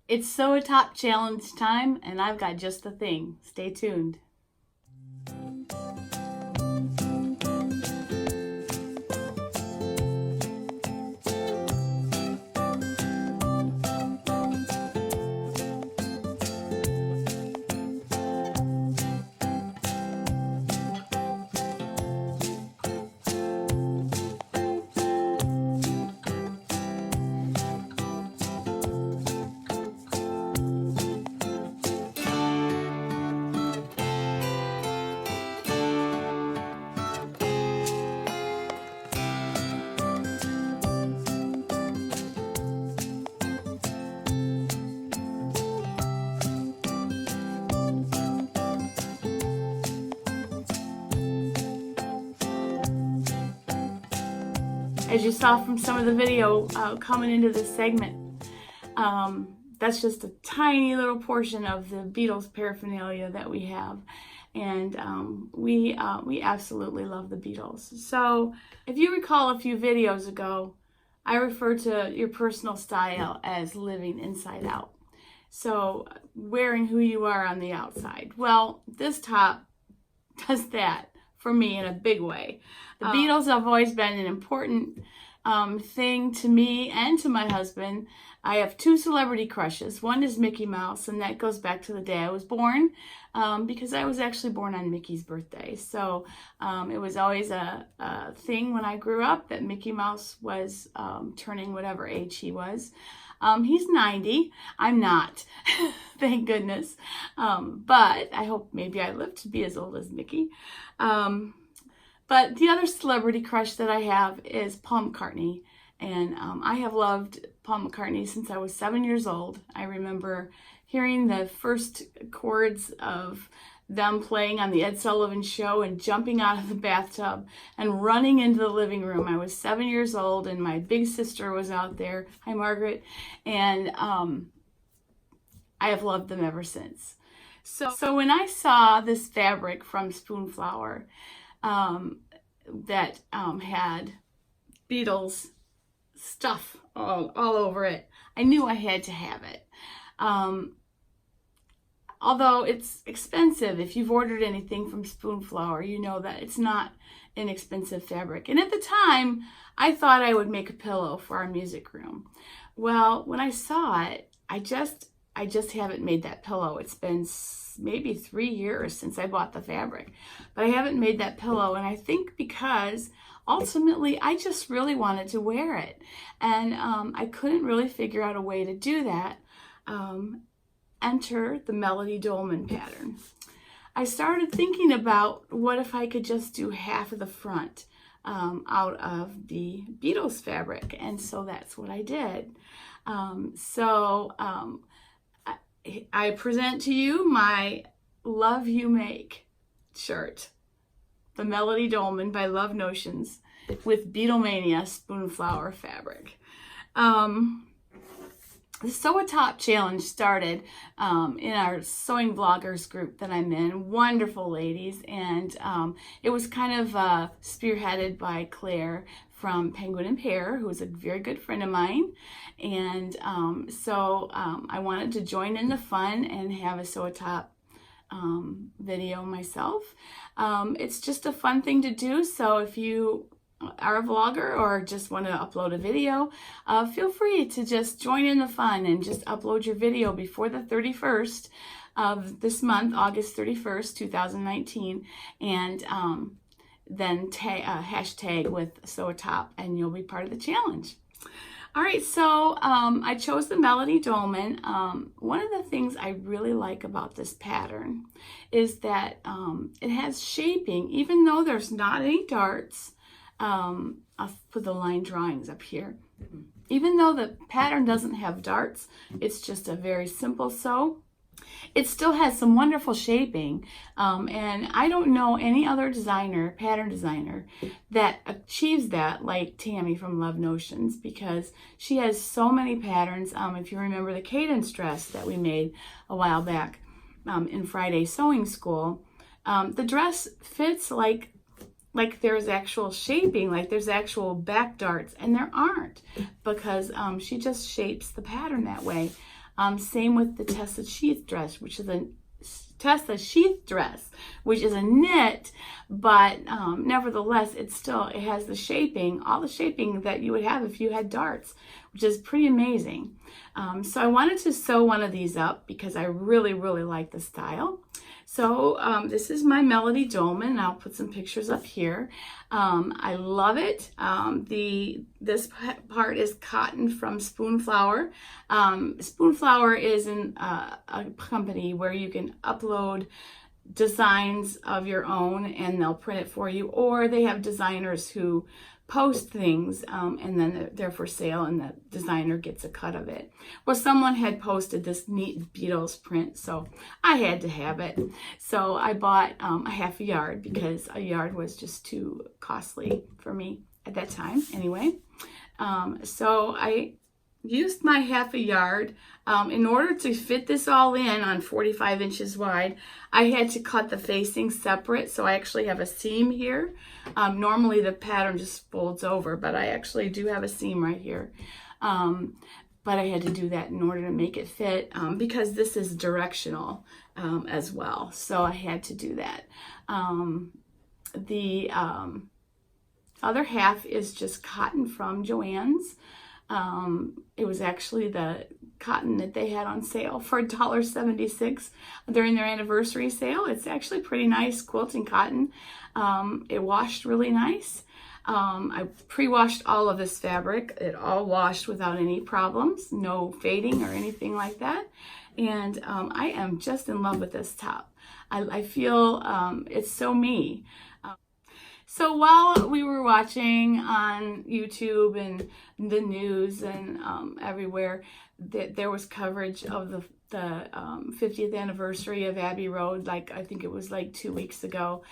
It's SewATop challenge time, and I've got just the thing. Stay tuned. As you saw from some of the video coming into this segment, that's just a tiny little portion of the Beatles paraphernalia that we have. And we absolutely love the Beatles. So if you recall a few videos ago, I referred to your personal style as living inside out. So wearing who you are on the outside. Well, this top does that for me in a big way. The Beatles have always been an important thing to me and to my husband. I have two celebrity crushes. One is Mickey Mouse, and that goes back to the day I was born, because I was actually born on Mickey's birthday. So it was always a thing when I grew up that Mickey Mouse was turning whatever age he was. He's 90. I'm not, thank goodness. But I hope maybe I live to be as old as Mickey. But the other celebrity crush that I have is Paul McCartney. And I have loved Paul McCartney since I was 7 years old. I remember hearing the first chords of them playing on the Ed Sullivan Show and jumping out of the bathtub and running into the living room. I was 7 years old and my big sister was out there. Hi, Margaret. And I have loved them ever since. So when I saw this fabric from Spoonflower that had Beatles stuff all over it, I knew I had to have it. Although it's expensive, if you've ordered anything from Spoonflower, you know that it's not inexpensive fabric. And at the time, I thought I would make a pillow for our music room. Well, when I saw it, I just haven't made that pillow. It's been maybe 3 years since I bought the fabric, but I haven't made that pillow. And I think because ultimately I just really wanted to wear it. And I couldn't really figure out a way to do that. Enter the Melody Dolman pattern. I started thinking about what if I could just do half of the front out of the Beatles fabric. And so that's what I did. I present to you my Love You Make shirt, the Melody Dolman by Love Notions with Beatlemania Spoonflower fabric. The SewATop challenge started in our sewing vloggers group that I'm in. Wonderful ladies, and it was kind of spearheaded by Claire from Penguin and Pear, who is a very good friend of mine. And I wanted to join in the fun and have a SewATop video myself. It's just a fun thing to do, so if you are a vlogger or just want to upload a video, feel free to just join in the fun and just upload your video before the 31st of this month, August 31st, 2019, and then hashtag with SewATop, and you'll be part of the challenge. All right, so I chose the Melody Dolman. One of the things I really like about this pattern is that it has shaping, even though there's not any darts. I'll put the line drawings up here. Even though the pattern doesn't have darts, it's just a very simple sew. It still has some wonderful shaping, and I don't know any other designer, pattern designer, that achieves that like Tammy from Love Notions, because she has so many patterns. If you remember the cadence dress that we made a while back in Friday Sewing School, the dress fits like there's actual shaping, like there's actual back darts, and there aren't, because she just shapes the pattern that way. Same with the Tessa sheath dress, which is a knit, but nevertheless, it has the shaping, all the shaping that you would have if you had darts, which is pretty amazing. So I wanted to sew one of these up because I really, really like the style. So this is my Melody Dolman. I'll put some pictures up here. I love it. This part is cotton from Spoonflower. Spoonflower is a company where you can upload designs of your own and they'll print it for you, or they have designers who post things and then they're for sale and the designer gets a cut of it. Well, someone had posted this neat Beatles print, so I had to have it. So I bought a half a yard because a yard was just too costly for me at that time anyway. So I used my half a yard. In order to fit this all in on 45 inches wide, I had to cut the facing separate, so I actually have a seam here. Normally the pattern just folds over, but I actually do have a seam right here. But I had to do that in order to make it fit because this is directional as well, so I had to do that. The other half is just cotton from Joann's. It was actually the cotton that they had on sale for $1.76 during their anniversary sale. It's actually pretty nice quilting cotton. It washed really nice. I pre-washed all of this fabric. It all washed without any problems, no fading or anything like that. And I am just in love with this top. I feel it's so me. So while we were watching on YouTube and the news and everywhere, there was coverage of the 50th anniversary of Abbey Road, like I think it was like 2 weeks ago.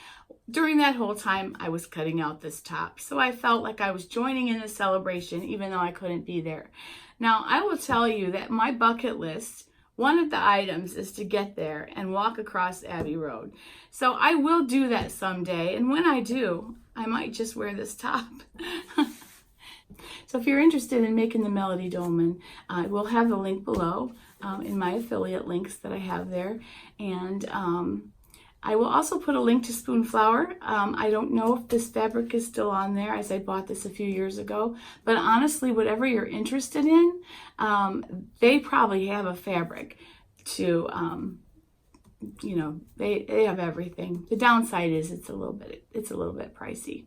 During that whole time, I was cutting out this top. So I felt like I was joining in the celebration, even though I couldn't be there. Now, I will tell you that my bucket list, one of the items is to get there and walk across Abbey Road. So I will do that someday. And when I do, I might just wear this top. So if you're interested in making the Melody Dolman, I will have the link below in my affiliate links that I have there. And I will also put a link to Spoonflower. I don't know if this fabric is still on there, as I bought this a few years ago. But honestly, whatever you're interested in, they probably have a fabric to, you know, they have everything. The downside is it's a little bit pricey.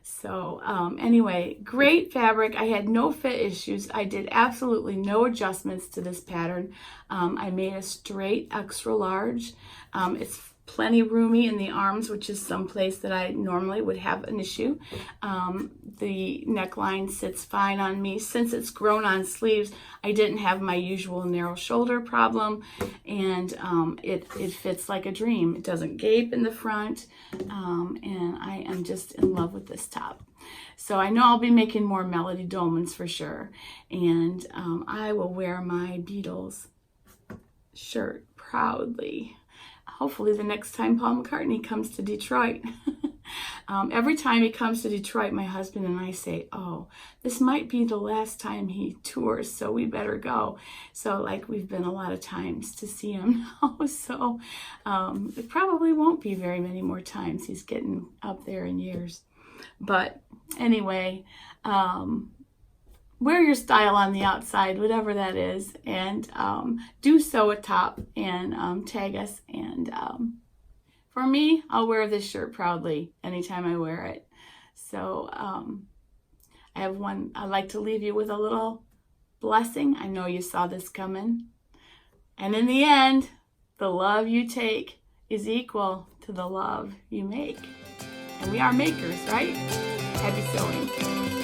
So anyway, great fabric. I had no fit issues. I did absolutely no adjustments to this pattern. I made a straight extra large. It's plenty roomy in the arms, which is someplace that I normally would have an issue. The neckline sits fine on me. Since it's grown on sleeves, I didn't have my usual narrow shoulder problem, and it fits like a dream. It doesn't gape in the front, and I am just in love with this top. So I know I'll be making more Melody Dolmans for sure, and I will wear my Beatles shirt proudly. Hopefully the next time Paul McCartney comes to Detroit. Every time he comes to Detroit, my husband and I say, oh, this might be the last time he tours, so we better go. So like we've been a lot of times to see him now. So it probably won't be very many more times. He's getting up there in years. But anyway, wear your style on the outside, whatever that is, and do SewATop and tag us. And for me, I'll wear this shirt proudly anytime I wear it. So I have one. I'd like to leave you with a little blessing. I know you saw this coming. And in the end, the love you take is equal to the love you make. And we are makers, right? Happy sewing.